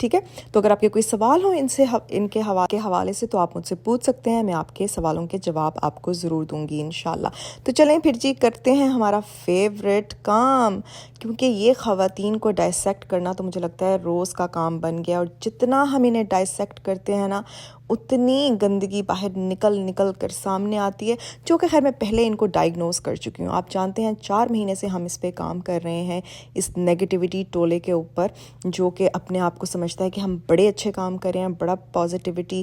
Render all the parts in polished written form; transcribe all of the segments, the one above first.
ٹھیک ہے. تو اگر آپ کے کوئی سوال ہوں ان کے حوالے سے تو آپ مجھ سے پوچھ سکتے ہیں. میں آپ کے سوالوں کے جواب آپ کو ضرور دوں گی انشاءاللہ. تو چلیں پھر جی کرتے ہیں ہمارا فیوریٹ کام، کیونکہ یہ خواتین کو ڈائسیکٹ کرنا تو مجھے لگتا ہے روز کا کام بن گیا، اور جتنا ہم انہیں ڈائسیکٹ کرتے ہیں نا اتنی گندگی باہر نکل کر سامنے آتی ہے، جو کہ خیر میں پہلے ان کو ڈائگنوز کر چکی ہوں. آپ جانتے ہیں 4 مہینے سے ہم اس پہ کام کر رہے ہیں، اس نیگیٹیوٹی ٹولے کے اوپر، جو کہ اپنے آپ کو سمجھتا ہے کہ ہم بڑے اچھے کام کر رہے ہیں، بڑا پازیٹیوٹی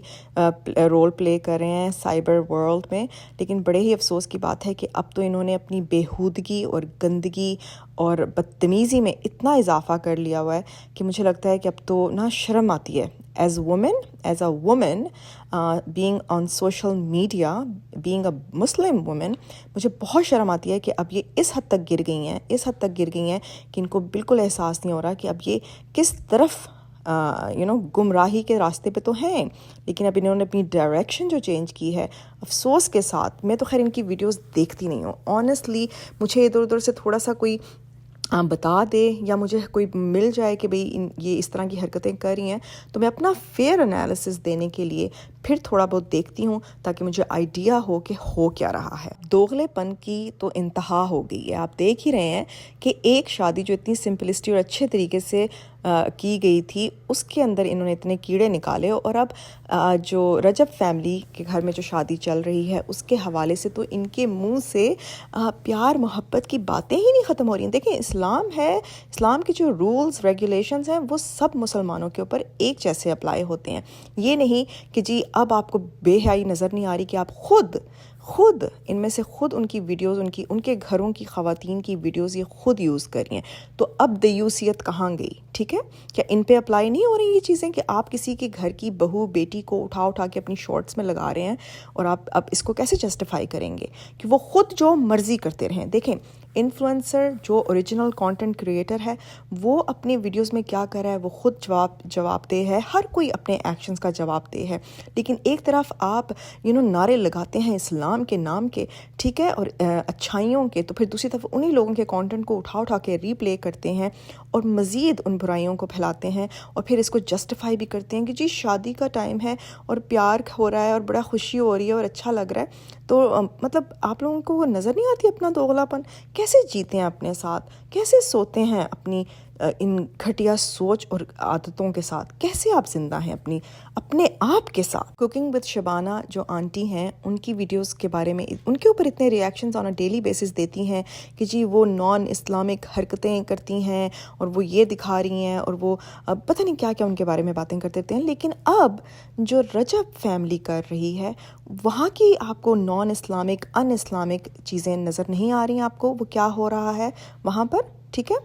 رول پلے کر رہے ہیں سائبر ورلڈ میں. لیکن بڑے ہی افسوس کی بات ہے کہ اب تو انہوں نے اپنی بیہودگی اور گندگی اور بدتمیزی میں اتنا اضافہ کر لیا ہوا ہے کہ مجھے لگتا ہے کہ اب تو نا شرم آتی ہے. As a woman being on social media, being a Muslim woman, مجھے بہت شرم آتی ہے کہ اب یہ اس حد تک گر گئی ہیں کہ ان کو بالکل احساس نہیں ہو رہا کہ اب یہ کس طرف گمراہی کے راستے پہ تو ہیں، لیکن اب انہوں نے اپنی ڈائریکشن جو چینج کی ہے افسوس کے ساتھ. میں تو خیر ان کی ویڈیوز دیکھتی نہیں ہوں آنیسٹلی. مجھے ادھر ادھر سے تھوڑا سا کوئی بتا دے یا مجھے کوئی مل جائے کہ بھئی یہ اس طرح کی حرکتیں کر رہی ہیں، تو میں اپنا فیئر انالیسس دینے کے لیے پھر تھوڑا بہت دیکھتی ہوں تاکہ مجھے آئیڈیا ہو کہ ہو کیا رہا ہے. دوغلے پن کی تو انتہا ہو گئی ہے. آپ دیکھ ہی رہے ہیں کہ ایک شادی جو اتنی سمپلسٹی اور اچھے طریقے سے کی گئی تھی اس کے اندر انہوں نے اتنے کیڑے نکالے، اور اب جو رجب فیملی کے گھر میں جو شادی چل رہی ہے اس کے حوالے سے تو ان کے منہ سے پیار محبت کی باتیں ہی نہیں ختم ہو رہی ہیں. دیکھیں اسلام ہے، اسلام کے جو رولز ریگولیشنز ہیں وہ سب مسلمانوں کے اوپر ایک جیسے اپلائی ہوتے ہیں. یہ نہیں کہ جی اب آپ کو بے حیائی نظر نہیں آ رہی کہ آپ خود ان میں سے خود ان کی ویڈیوز ان کے گھروں کی خواتین کی ویڈیوز یہ خود یوز کر رہی ہیں. تو اب دیوسیت کہاں گئی؟ ٹھیک ہے، کیا ان پہ اپلائی نہیں ہو رہی یہ چیزیں کہ آپ کسی کے گھر کی بہو بیٹی کو اٹھا کے اپنی شارٹس میں لگا رہے ہیں، اور آپ اب اس کو کیسے جسٹیفائی کریں گے کہ وہ خود جو مرضی کرتے رہیں؟ دیکھیں انفلوئنسر جو اوریجنل کانٹینٹ کریٹر ہے وہ اپنی ویڈیوز میں کیا کر رہا ہے وہ خود جواب دہ ہے. ہر کوئی اپنے ایکشنز کا جواب دہ ہے. لیکن ایک طرف آپ نعرے لگاتے ہیں اسلام کے نام کے، ٹھیک ہے، اور اچھائیوں کے، تو پھر دوسری طرف انہی لوگوں کے کانٹینٹ کو اٹھا کے ری پلے کرتے ہیں اور مزید ان برائیوں کو پھیلاتے ہیں، اور پھر اس کو جسٹیفائی بھی کرتے ہیں کہ جی شادی کا ٹائم ہے اور پیار ہو رہا ہے اور بڑا خوشی ہو رہی ہے اور اچھا لگ رہا ہے. تو مطلب آپ لوگوں کو وہ نظر نہیں آتی اپنا دوغلاپن؟ کیسے جیتے ہیں اپنے ساتھ، کیسے سوتے ہیں اپنی ان گھٹیا سوچ اور عادتوں کے ساتھ، کیسے آپ زندہ ہیں اپنے آپ کے ساتھ؟ کوکنگ وتھ شبانہ جو آنٹی ہیں ان کی ویڈیوز کے بارے میں ان کے اوپر اتنے reactions on a daily basis دیتی ہیں کہ جی وہ نان اسلامک حرکتیں کرتی ہیں اور وہ یہ دکھا رہی ہیں اور وہ پتہ نہیں کیا کیا ان کے بارے میں باتیں کرتے رہتے ہیں. لیکن اب جو رجب فیملی کر رہی ہے وہاں کی آپ کو نان اسلامک ان اسلامک چیزیں نظر نہیں آ رہی ہیں آپ کو وہ کیا ہو رہا ہے وہاں پر؟ ٹھیک ہے،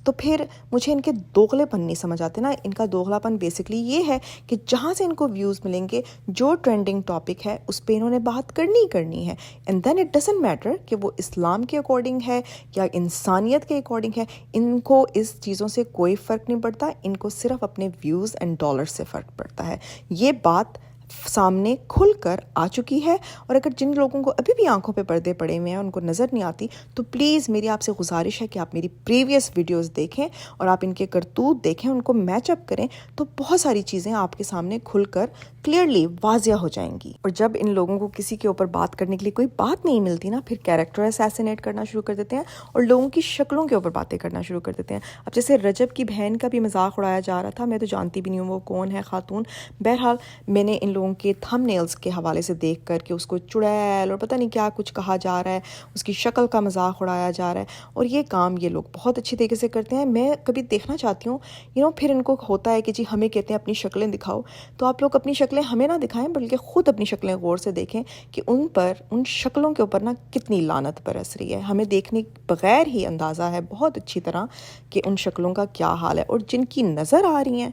تو پھر مجھے ان کے دوغلے پن نہیں سمجھ آتے نا. ان کا دوغلا پن بیسکلی یہ ہے کہ جہاں سے ان کو ویوز ملیں گے جو ٹرینڈنگ ٹاپک ہے اس پہ انہوں نے بات کرنی ہے، and then it doesn't matter کہ وہ اسلام کے اکارڈنگ ہے یا انسانیت کے اکارڈنگ ہے. ان کو اس چیزوں سے کوئی فرق نہیں پڑتا، ان کو صرف اپنے ویوز اینڈ ڈالر سے فرق پڑتا ہے. یہ بات سامنے کھل کر آ چکی ہے، اور اگر جن لوگوں کو ابھی بھی آنکھوں پہ پردے پڑے ہوئے ہیں ان کو نظر نہیں آتی تو پلیز میری آپ سے گزارش ہے کہ آپ میری پریویس ویڈیوز دیکھیں اور آپ ان کے کرتوت دیکھیں، ان کو میچ اپ کریں، تو بہت ساری چیزیں آپ کے سامنے کھل کر کلیئرلی واضح ہو جائیں گی. اور جب ان لوگوں کو کسی کے اوپر بات کرنے کے لیے کوئی بات نہیں ملتی نا، پھر کیریکٹر اسیسینیٹ کرنا شروع کر دیتے ہیں اور لوگوں کی شکلوں کے اوپر باتیں کرنا شروع کر دیتے ہیں. اب جیسے رجب کی بہن کا بھی مذاق اڑایا جا رہا تھا، میں تو جانتی بھی نہیں ہوں وہ کون ہے خاتون. بہرحال میں نے ان لوگوں کے تھم نیلز کے حوالے سے دیکھ کر کہ اس کو چڑیل اور پتہ نہیں کیا کچھ کہا جا رہا ہے، اس کی شکل کا مذاق اڑایا جا رہا ہے، اور یہ کام یہ لوگ بہت اچھی طریقے سے کرتے ہیں. میں کبھی دیکھنا چاہتی ہوں پھر ان کو ہوتا ہے کہ جی ہمیں کہتے ہیں اپنی شکلیں دکھاؤ، تو آپ لوگ اپنی شکلیں ہمیں نہ دکھائیں بلکہ خود اپنی شکلیں غور سے دیکھیں کہ ان شکلوں کے اوپر نا کتنی لعنت برس رہی ہے. ہمیں دیکھنے بغیر ہی اندازہ ہے بہت اچھی طرح کہ ان شکلوں کا کیا حال ہے. اور جن کی نظر آ رہی ہیں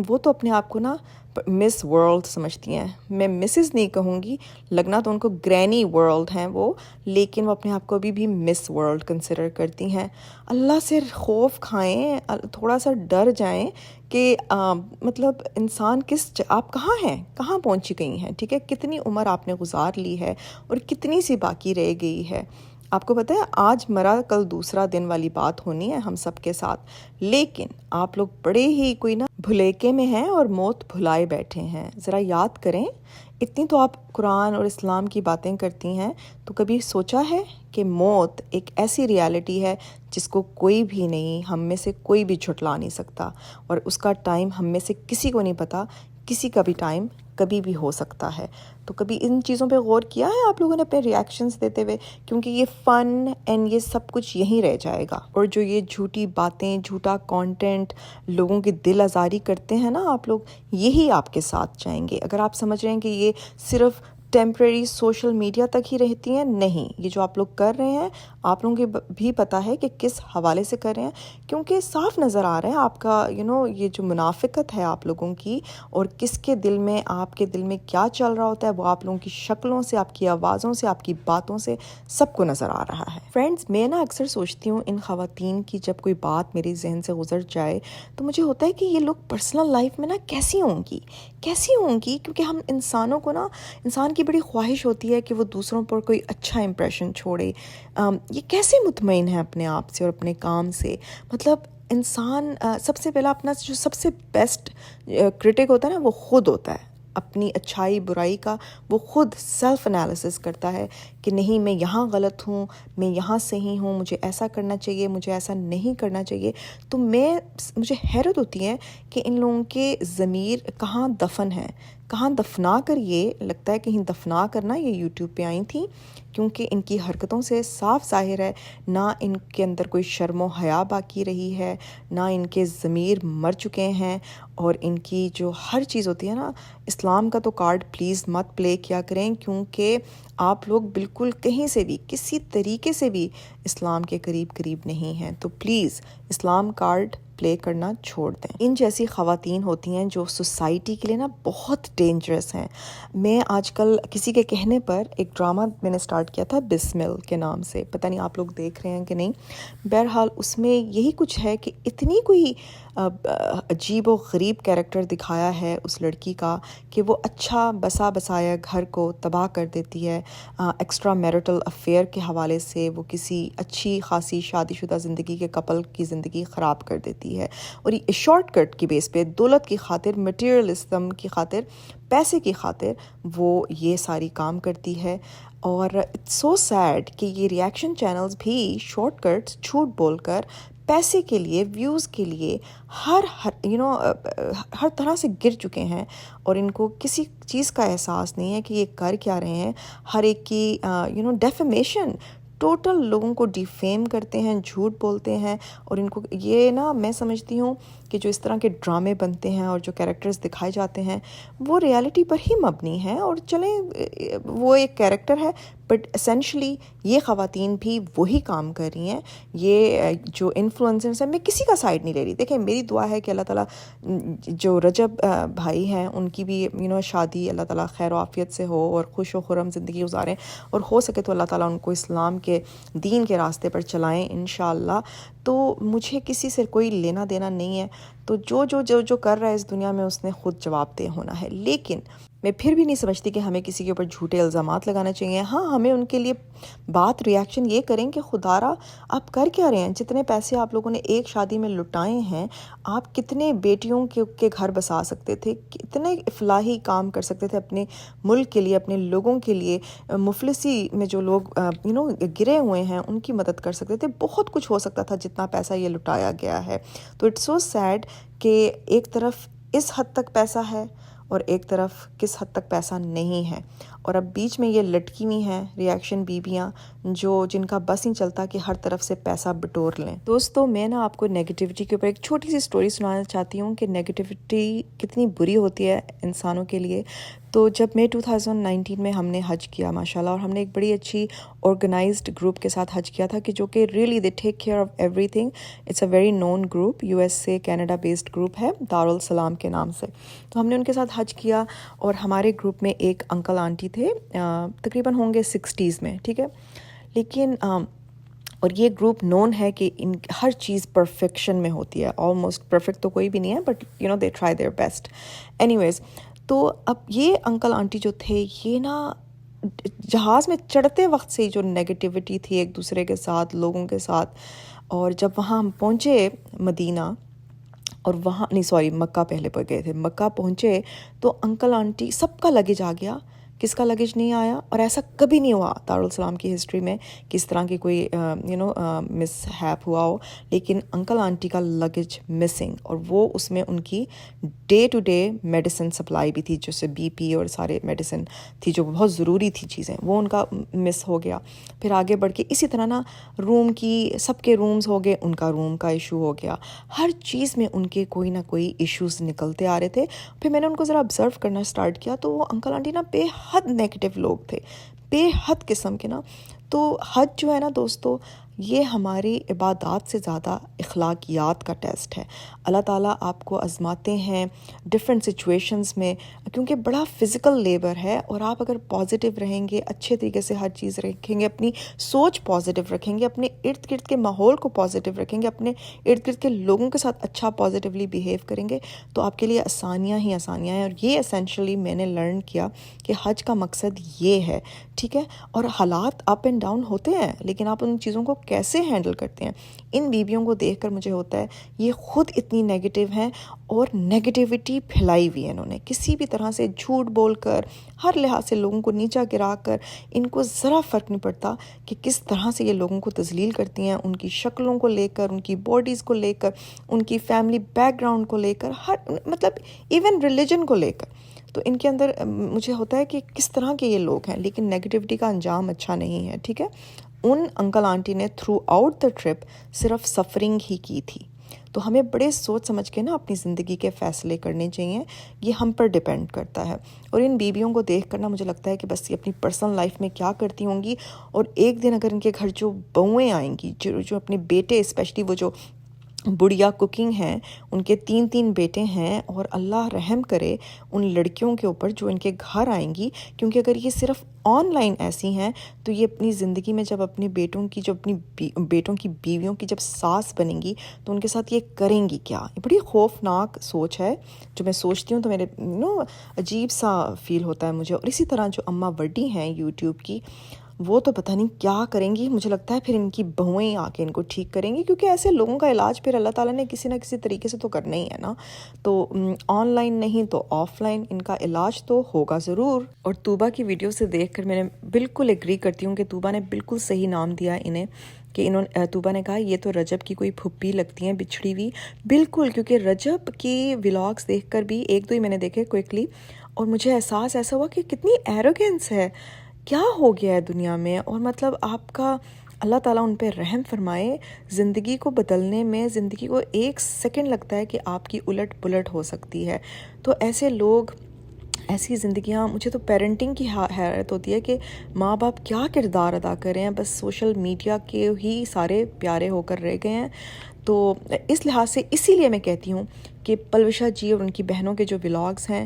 وہ تو اپنے آپ کو نا مس ورلڈ سمجھتی ہیں. میں مسز نہیں کہوں گی، لگنا تو ان کو گرینی ورلڈ ہیں وہ، لیکن وہ اپنے آپ کو ابھی بھی مس ورلڈ کنسیڈر کرتی ہیں. اللہ سے خوف کھائیں، تھوڑا سا ڈر جائیں کہ مطلب انسان آپ کہاں ہیں، کہاں پہنچی گئی ہیں. ٹھیک ہے، کتنی عمر آپ نے گزار لی ہے اور کتنی سی باقی رہ گئی ہے. آپ کو پتہ ہے آج مرا کل دوسرا دن والی بات ہونی ہے ہم سب کے ساتھ، لیکن آپ لوگ بڑے ہی کوئی نا بھلیکے میں ہیں اور موت بھلائے بیٹھے ہیں۔ ذرا یاد کریں، اتنی تو آپ قرآن اور اسلام کی باتیں کرتی ہیں، تو کبھی سوچا ہے کہ موت ایک ایسی ریالٹی ہے جس کو کوئی بھی نہیں، ہم میں سے کوئی بھی جھٹلا نہیں سکتا، اور اس کا ٹائم ہم میں سے کسی کو نہیں پتہ، کسی کا بھی ٹائم کبھی بھی ہو سکتا ہے۔ تو کبھی ان چیزوں پہ غور کیا ہے آپ لوگوں نے اپنے ریاکشنز دیتے ہوئے؟ کیونکہ یہ فن اینڈ یہ سب کچھ یہیں رہ جائے گا، اور جو یہ جھوٹی باتیں، جھوٹا کانٹینٹ لوگوں کی دل آزاری کرتے ہیں نا آپ لوگ، یہی آپ کے ساتھ جائیں گے۔ اگر آپ سمجھ رہے ہیں کہ یہ صرف ٹیمپریری سوشل میڈیا تک ہی رہتی ہیں، نہیں، یہ جو آپ لوگ کر رہے ہیں آپ لوگوں کو بھی پتہ ہے کہ کس حوالے سے کر رہے ہیں، کیونکہ صاف نظر آ رہا ہے آپ کا یہ جو منافقت ہے آپ لوگوں کی، اور کس کے دل میں، آپ کے دل میں کیا چل رہا ہوتا ہے، وہ آپ لوگوں کی شکلوں سے، آپ کی آوازوں سے، آپ کی باتوں سے سب کو نظر آ رہا ہے۔ فرینڈز، میں نا اکثر سوچتی ہوں ان خواتین کی جب کوئی بات میرے ذہن سے گزر جائے تو مجھے ہوتا ہے کہ یہ لوگ پرسنل لائف میں نا کیسی ہوں گی، کیونکہ ہم انسانوں کو نا، انسان کی بڑی خواہش ہوتی ہے کہ وہ دوسروں پر کوئی اچھا امپریشن چھوڑے۔ یہ کیسے مطمئن ہے اپنے آپ سے اور اپنے کام سے؟ مطلب انسان سب سے پہلا اپنا جو سب سے بیسٹ کرٹک ہوتا ہے نا، وہ خود ہوتا ہے، اپنی اچھائی برائی کا وہ خود سیلف انالیسس کرتا ہے کہ نہیں، میں یہاں غلط ہوں، میں یہاں صحیح ہوں، مجھے ایسا کرنا چاہیے، مجھے ایسا نہیں کرنا چاہیے۔ تو مجھے حیرت ہوتی ہے کہ ان لوگوں کے ضمیر کہاں دفن ہے، کہاں دفنا کر، یہ لگتا ہے کہیں دفنا کرنا یہ یوٹیوب پہ آئی تھیں، کیونکہ ان کی حرکتوں سے صاف ظاہر ہے نہ ان کے اندر کوئی شرم و حیا باقی رہی ہے، نہ ان کے ضمیر مر چکے ہیں، اور ان کی جو ہر چیز ہوتی ہے نا، اسلام کا تو کارڈ پلیز مت پلے کیا کریں، کیونکہ آپ لوگ بالکل کہیں سے بھی کسی طریقے سے بھی اسلام کے قریب نہیں ہیں، تو پلیز اسلام کارڈ پلے کرنا چھوڑ دیں۔ ان جیسی خواتین ہوتی ہیں جو سوسائٹی کے لیے نا بہت ڈینجرس ہیں۔ میں آج کل کسی کے کہنے پر ایک ڈرامہ میں نے سٹارٹ کیا تھا بسمل کے نام سے، پتہ نہیں آپ لوگ دیکھ رہے ہیں کہ نہیں۔ بہرحال اس میں یہی کچھ ہے کہ اتنی کوئی عجیب و غریب کیریکٹر دکھایا ہے اس لڑکی کا کہ وہ اچھا بسا بسایا گھر کو تباہ کر دیتی ہے، ایکسٹرا میرٹل افیئر کے حوالے سے وہ کسی اچھی خاصی شادی شدہ زندگی کے کپل کی زندگی خراب کر دیتی ہے، اور یہ شارٹ کٹ کی بیس پہ دولت کی خاطر، مٹیریلزم کی خاطر، پیسے کی خاطر وہ یہ ساری کام کرتی ہے۔ اور اٹس سو سیڈ کہ یہ ریاکشن چینلز بھی شارٹ کٹس جھوٹ بول کر پیسے کے لیے، ویوز کے لیے ہر طرح سے گر چکے ہیں، اور ان کو کسی چیز کا احساس نہیں ہے کہ یہ کر کیا رہے ہیں۔ ہر ایک کی ڈیفیمیشن، ٹوٹل لوگوں کو ڈیفیم کرتے ہیں، جھوٹ بولتے ہیں، اور ان کو یہ نا، میں سمجھتی ہوں کہ جو اس طرح کے ڈرامے بنتے ہیں اور جو کیریکٹرز دکھائے جاتے ہیں وہ ریالٹی پر ہی مبنی ہیں، اور چلیں وہ ایک کیریکٹر ہے، بٹ اسینشلی یہ خواتین بھی وہی کام کر رہی ہیں۔ یہ جو انفلوئنسرز ہیں، میں کسی کا سائڈ نہیں لے رہی، دیکھیں میری دعا ہے کہ اللہ تعالیٰ جو رجب بھائی ہیں ان کی بھی شادی اللہ تعالیٰ خیر و عافیت سے ہو اور خوش و خرم زندگی گزاریں، اور ہو سکے تو اللہ تعالیٰ ان کو اسلام کے دین کے راستے پر چلائیں انشاءاللہ۔ تو مجھے کسی سے کوئی لینا دینا نہیں ہے، تو جو کر رہا ہے اس دنیا میں اس نے خود جواب دہ ہونا ہے، لیکن میں پھر بھی نہیں سمجھتی کہ ہمیں کسی کے اوپر جھوٹے الزامات لگانا چاہیے۔ ہاں، ہمیں ان کے لیے بات ریاکشن یہ کریں کہ خدارا آپ کر کیا رہے ہیں؟ جتنے پیسے آپ لوگوں نے ایک شادی میں لٹائے ہیں، آپ کتنے بیٹیوں کے گھر بسا سکتے تھے، کتنے افلاحی کام کر سکتے تھے اپنے ملک کے لیے، اپنے لوگوں کے لیے، مفلسی میں جو لوگ گرے ہوئے ہیں ان کی مدد کر سکتے تھے، بہت کچھ ہو سکتا تھا جتنا پیسہ یہ لٹایا گیا ہے۔ تو اٹس سو سیڈ کہ ایک طرف اس حد تک پیسہ ہے اور ایک طرف کس حد تک پیسہ نہیں ہے، اور اب بیچ میں یہ لٹکی ہوئی ہیں ریاکشن بیبیاں جن کا بس نہیں چلتا کہ ہر طرف سے پیسہ بٹور لیں۔ دوستو، میں نا آپ کو نیگیٹیوٹی کے اوپر ایک چھوٹی سی سٹوری سنانا چاہتی ہوں کہ نیگیٹیوٹی کتنی بری ہوتی ہے انسانوں کے لیے۔ تو جب میں 2019 میں ہم نے حج کیا ماشاءاللہ، اور ہم نے ایک بڑی اچھی آرگنائزڈ گروپ کے ساتھ حج کیا تھا کہ جو کہ really they take care of every thing. It's a very known group, US سے کینیڈا بیسڈ گروپ ہے، دارالسلام کے نام سے۔ تو ہم نے ان کے ساتھ حج کیا، اور ہمارے گروپ میں ایک انکل آنٹی تھے، تقریباً ہوں گے 60s میں، ٹھیک ہے، لیکن اور یہ گروپ نون ہے کہ ان ہر چیز پرفیکشن میں ہوتی ہے، آلموسٹ پرفیکٹ تو کوئی بھی نہیں ہے، but they try their best. Anyways ویز، تو اب یہ انکل آنٹی جو تھے، یہ نا جہاز میں چڑھتے وقت سے ہی جو نیگیٹیوٹی تھی ایک دوسرے کے ساتھ، لوگوں کے ساتھ، اور جب وہاں ہم پہنچے مدینہ، اور وہاں نہیں سوری مکہ پہلے پر گئے تھے، مکہ پہنچے تو انکل آنٹی سب کا لگیج آ گیا، کس کا لگیج نہیں آیا؟ اور ایسا کبھی نہیں ہوا دارالسلام کی ہسٹری میں کس طرح کی کوئی مس ہیپ ہوا ہو، لیکن انکل آنٹی کا لگیج مسنگ، اور وہ اس میں ان کی day to day medicine supply بھی تھی، جیسے بی پی اور سارے میڈیسن تھی جو بہت ضروری تھی چیزیں، وہ ان کا مس ہو گیا۔ پھر آگے بڑھ کے اسی طرح نا روم کی سب کے رومز ہو گئے، ان کا روم کا ایشو ہو گیا، ہر چیز میں ان کے کوئی نہ کوئی ایشوز نکلتے آ رہے تھے۔ پھر میں نے ان کو ذرا آبزرو کرنا سٹارٹ کیا تو وہ انکل آنٹی نا بے حد نیگیٹو لوگ تھے، بے حد قسم کے نا۔ تو حج جو ہے نا دوستو، یہ ہماری عبادات سے زیادہ اخلاقیات کا ٹیسٹ ہے۔ اللہ تعالیٰ آپ کو آزماتے ہیں ڈفرینٹ سچویشنز میں، کیونکہ بڑا فزیکل لیبر ہے، اور آپ اگر پازیٹیو رہیں گے، اچھے طریقے سے ہر چیز رکھیں گے، اپنی سوچ پازیٹیو رکھیں گے، اپنے ارد گرد کے ماحول کو پازیٹیو رکھیں گے، اپنے ارد گرد کے لوگوں کے ساتھ اچھا پازیٹیولی بیہیو کریں گے، تو آپ کے لیے آسانیاں ہی آسانیاں ہیں۔ اور یہ اسینشلی میں نے لرن کیا کہ حج کا مقصد یہ ہے، ٹھیک ہے؟ اور حالات اپ اینڈ ڈاؤن ہوتے ہیں، لیکن آپ ان چیزوں کو کیسے ہینڈل کرتے ہیں۔ ان بیویوں کو دیکھ کر مجھے ہوتا ہے یہ خود اتنی نیگیٹو ہیں، اور نیگیٹیوٹی پھیلائی ہوئی ہے انہوں نے، کسی بھی طرح سے جھوٹ بول کر، ہر لحاظ سے لوگوں کو نیچا گرا کر، ان کو ذرا فرق نہیں پڑتا کہ کس طرح سے یہ لوگوں کو تذلیل کرتی ہیں، ان کی شکلوں کو لے کر، ان کی باڈیز کو لے کر، ان کی فیملی بیک گراؤنڈ کو لے کر، ہر مطلب ایون ریلیجن کو لے کر۔ تو ان کے اندر مجھے ہوتا ہے کہ کس طرح کے یہ لوگ ہیں، لیکن نیگیٹیوٹی کا انجام اچھا نہیں ہے، ٹھیک ہے؟ ان انکل آنٹی نے تھرو آؤٹ دا ٹرپ صرف سفرنگ ہی کی تھی۔ تو ہمیں بڑے سوچ سمجھ کے نا اپنی زندگی کے فیصلے کرنے چاہیے، یہ ہم پر ڈیپینڈ کرتا ہے۔ اور ان بیویوں کو دیکھ کر نا مجھے لگتا ہے کہ بس یہ اپنی پرسنل لائف میں کیا کرتی ہوں گی، اور ایک دن اگر ان کے گھر جو بہویں آئیں گی، جو اپنے بیٹے، اسپیشلی وہ جو بڑھیا کوکنگ ہیں، ان کے 3 بیٹے ہیں، اور اللہ رحم کرے ان لڑکیوں کے اوپر جو ان کے گھر آئیں گی، کیونکہ اگر یہ صرف آن لائن ایسی ہیں تو یہ اپنی زندگی میں جب اپنے بیٹوں کی بیٹوں کی بیویوں کی جب ساس بنیں گی تو ان کے ساتھ یہ کریں گی کیا؟ یہ بڑی خوفناک سوچ ہے، جو میں سوچتی ہوں تو میرے عجیب سا فیل ہوتا ہے مجھے۔ اور اسی طرح جو اماں وڈی ہیں یوٹیوب کی، وہ تو پتہ نہیں کیا کریں گی، مجھے لگتا ہے پھر ان کی بہویں آ کے ان کو ٹھیک کریں گی، کیونکہ ایسے لوگوں کا علاج پھر اللہ تعالیٰ نے کسی نہ کسی طریقے سے تو کرنا ہی ہے نا۔ تو آن لائن نہیں تو آف لائن ان کا علاج تو ہوگا ضرور۔ اور طوبہ کی ویڈیو سے دیکھ کر میں نے بالکل ایگری کرتی ہوں کہ طوبہ نے بالکل صحیح نام دیا انہیں، کہ طوبہ نے کہا یہ تو رجب کی کوئی پھپھی لگتی ہیں بچھڑی ہوئی، بالکل، کیونکہ رجب کی ولاگز دیکھ کر بھی ایک دو ہی میں نے دیکھے کوئکلی، اور مجھے احساس ایسا ہوا کہ کتنی ایروگینس ہے، کیا ہو گیا ہے دنیا میں۔ اور مطلب آپ کا اللہ تعالیٰ ان پہ رحم فرمائے، زندگی کو بدلنے میں زندگی کو 1 سیکنڈ لگتا ہے کہ آپ کی الٹ پلٹ ہو سکتی ہے۔ تو ایسے لوگ، ایسی زندگیاں، مجھے تو پیرنٹنگ کی حیرت ہوتی ہے کہ ماں باپ کیا کردار ادا کر رہے ہیں، بس سوشل میڈیا کے ہی سارے پیارے ہو کر رہ گئے ہیں۔ تو اس لحاظ سے اسی لیے میں کہتی ہوں کہ پلوشا جی اور ان کی بہنوں کے جو ولاگز ہیں،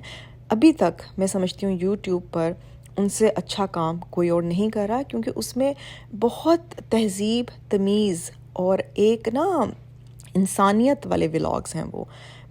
ابھی تک میں سمجھتی ہوں یوٹیوب پر ان سے اچھا کام کوئی اور نہیں کر رہا، کیونکہ اس میں بہت تہذیب، تمیز اور ایک نا انسانیت والے ولاگز ہیں وہ۔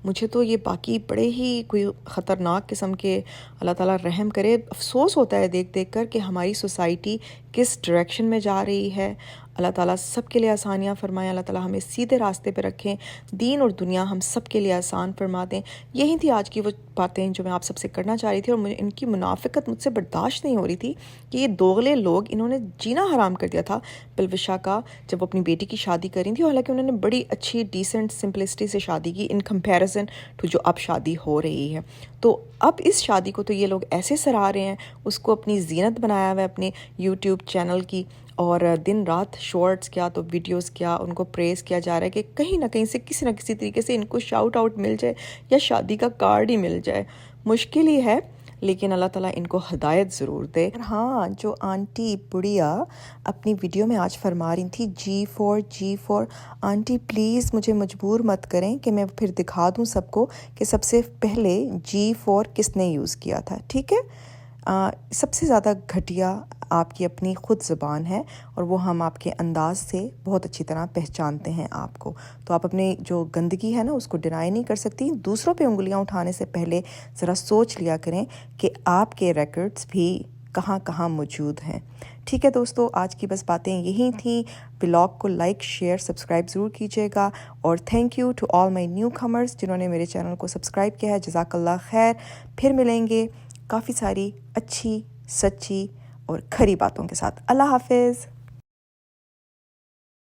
مجھے تو یہ باقی بڑے ہی کوئی خطرناک قسم کے، اللہ تعالیٰ رحم کرے، افسوس ہوتا ہے دیکھ دیکھ کر کہ ہماری سوسائٹی کس ڈائریکشن میں جا رہی ہے۔ اللہ تعالیٰ سب کے لیے آسانیاں فرمائیں، اللہ تعالیٰ ہمیں سیدھے راستے پہ رکھیں، دین اور دنیا ہم سب کے لیے آسان فرما دیں۔ یہی تھی آج کی وہ باتیں جو میں آپ سب سے کرنا چاہ رہی تھی، اور مجھے ان کی منافقت مجھ سے برداشت نہیں ہو رہی تھی کہ یہ دوغلے لوگ، انہوں نے جینا حرام کر دیا تھا پلوشا کا جب وہ اپنی بیٹی کی شادی کر رہی تھی، حالانکہ انہوں نے بڑی اچھی ڈیسنٹ سمپلسٹی سے شادی کی ان کمپیریزن ٹو جو اب شادی ہو رہی ہے۔ تو اب اس شادی کو تو یہ لوگ ایسے سرا رہے ہیں، اس کو اپنی زینت بنایا ہوا ہے اپنے یوٹیوب چینل کی، اور دن رات شارٹس کیا تو ویڈیوز کیا، ان کو پریز کیا جا رہا ہے کہ کہیں نہ کہیں سے کسی نہ کسی طریقے سے ان کو شاؤٹ آؤٹ مل جائے یا شادی کا کارڈ ہی مل جائے۔ مشکل ہی ہے، لیکن اللہ تعالیٰ ان کو ہدایت ضرور دے۔ ہاں، جو آنٹی بڑھیا اپنی ویڈیو میں آج فرما رہی تھی G4 آنٹی پلیز مجھے مجبور مت کریں کہ میں پھر دکھا دوں سب کو کہ سب سے پہلے G4 کس نے یوز کیا تھا، ٹھیک ہے؟ سب سے زیادہ گھٹیا آپ کی اپنی خود زبان ہے، اور وہ ہم آپ کے انداز سے بہت اچھی طرح پہچانتے ہیں آپ کو۔ تو آپ اپنے جو گندگی ہے نا اس کو ڈینائی نہیں کر سکتی۔ دوسروں پہ انگلیاں اٹھانے سے پہلے ذرا سوچ لیا کریں کہ آپ کے ریکارڈز بھی کہاں کہاں موجود ہیں۔ ٹھیک ہے دوستو، آج کی بس باتیں یہی تھیں۔ بلاگ کو لائک، شیئر، سبسکرائب ضرور کیجیے گا، اور thank you to all my newcomers جنہوں نے میرے چینل کو سبسکرائب کیا ہے، جزاک اللہ خیر۔ پھر ملیں گے کافی ساری اچھی، سچی اور کھری باتوں کے ساتھ۔ اللہ حافظ۔